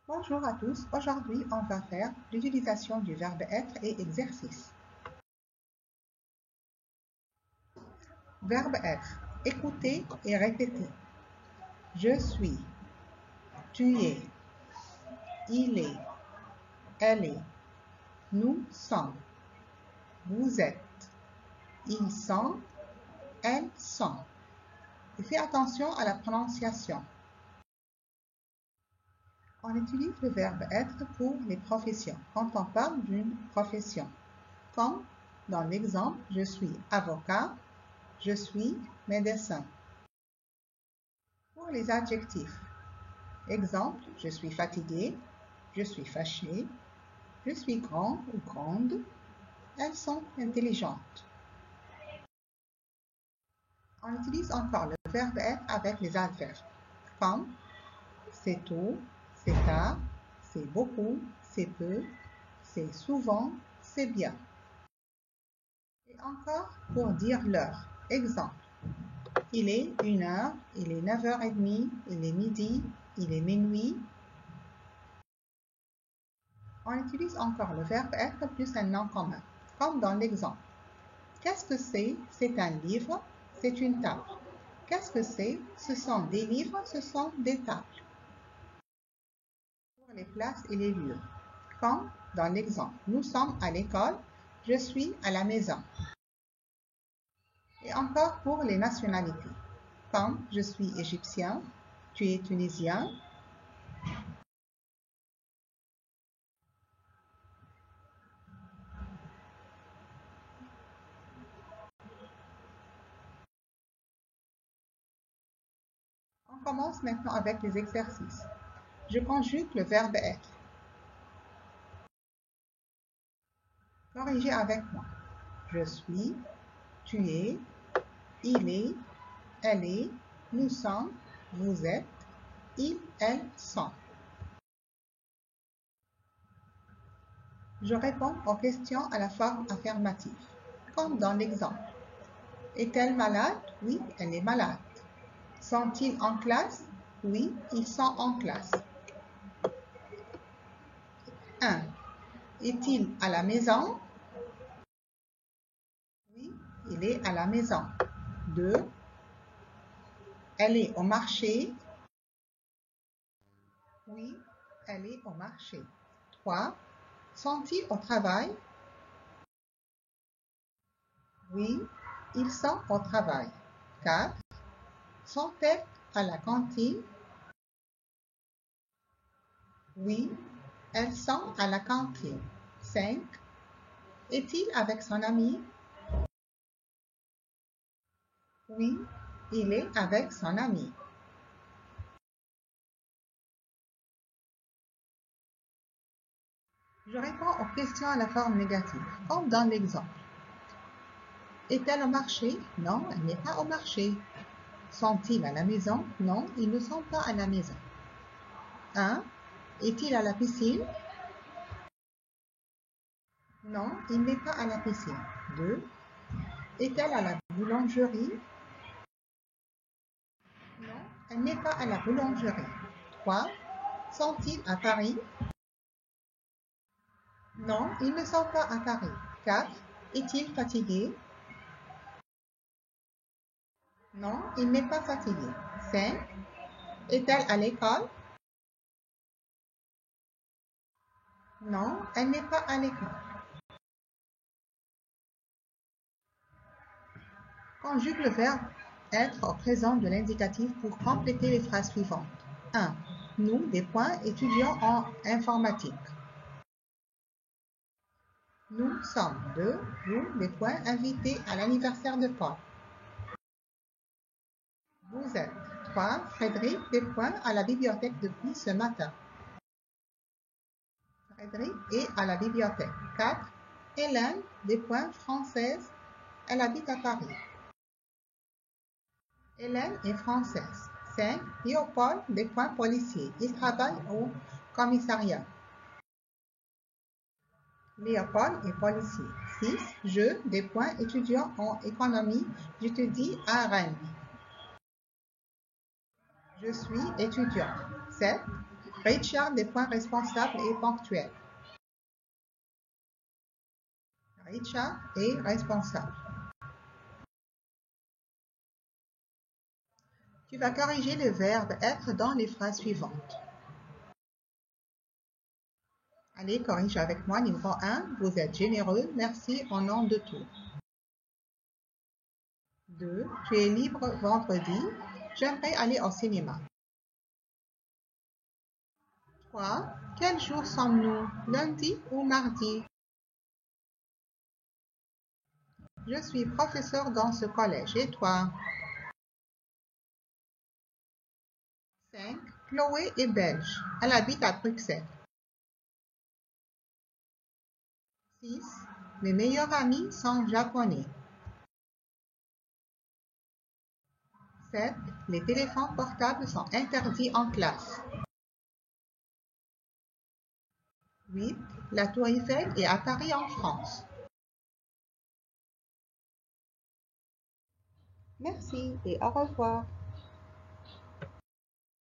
Bonjour à tous, aujourd'hui on va faire l'utilisation du verbe être et exercice. Verbe être, écouter et répéter. Je suis, tu es, il est, elle est, nous sommes, vous êtes, ils sont, elles sont. Et fais attention à la prononciation. On utilise le verbe être pour les professions, quand on parle d'une profession. Comme dans l'exemple, je suis avocat, je suis médecin. Pour les adjectifs, exemple, je suis fatigué, je suis fâché, je suis grand ou grande, elles sont intelligentes. On utilise encore le verbe être avec les adverbes, comme c'est tôt, c'est tard, c'est beaucoup, c'est peu, c'est souvent, c'est bien. Et encore pour dire l'heure, exemple, il est 1h, il est 9h30, il est midi, il est minuit. On utilise encore le verbe être plus un nom commun, comme dans l'exemple. Qu'est-ce que c'est? C'est un livre, c'est une table. Qu'est-ce que c'est? Ce sont des livres, ce sont des tables. Pour les places et les lieux, comme dans l'exemple. Nous sommes à l'école, je suis à la maison. Et encore pour les nationalités, comme je suis égyptien, tu es tunisien. On commence maintenant avec les exercices. Je conjugue le verbe être. Corrigez avec moi. Je suis, tu es, il est, elle est, nous sommes, vous êtes, ils, elles sont. Je réponds aux questions à la forme affirmative, comme dans l'exemple. Est-elle malade? Oui, elle est malade. Sont-ils en classe? Oui, ils sont en classe. 1. Est-il à la maison? Oui, il est à la maison. 2. Elle est au marché? Oui, elle est au marché. 3. Sont-ils au travail? Oui, ils sont au travail. 4. Sont-elles à la cantine? Oui, elles sont à la cantine. 5. Est-il avec son ami? Oui, il est avec son ami. Je réponds aux questions à la forme négative, comme dans l'exemple. Est-elle au marché? Non, elle n'est pas au marché. Sont-ils à la maison? Non, ils ne sont pas à la maison. 1. Est-il à la piscine? Non, il n'est pas à la piscine. 2. Est-elle à la boulangerie? Non, elle n'est pas à la boulangerie. 3. Sont-ils à Paris? Non, ils ne sont pas à Paris. 4. Est-il fatigué? Non, il n'est pas fatigué. 5. Est-elle à l'école? Non, elle n'est pas à l'école. Conjugue le verbe être au présent de l'indicatif pour compléter les phrases suivantes. 1. Nous, des points, étudiants en informatique. Nous sommes 2. Vous, des points, invités à l'anniversaire de Paul. Vous êtes 3. Frédéric, des points, à la bibliothèque depuis ce matin. Frédéric est à la bibliothèque. 4. Hélène, des points, française, elle habite à Paris. Hélène est française. 5. Léopold, des points, policiers. Il travaille au commissariat. Léopold est policier. 6. Je, des points, étudiant en économie. J'étudie à Rennes. Je suis étudiant. 7. Richard des points responsable et ponctuel. Richard est responsable. Tu vas corriger le verbe être dans les phrases suivantes. Allez, corrige avec moi. Numéro 1, vous êtes généreux, merci au nom de tout. 2, tu es libre vendredi, j'aimerais aller au cinéma. 3, quel jour sommes-nous, lundi ou mardi? Je suis professeur dans ce collège, et toi? 5, Chloé est belge, elle habite à Bruxelles. 6, mes meilleurs amis sont japonais. 7, les téléphones portables sont interdits en classe. 8, la tour Eiffel est à Paris en France. Merci et au revoir.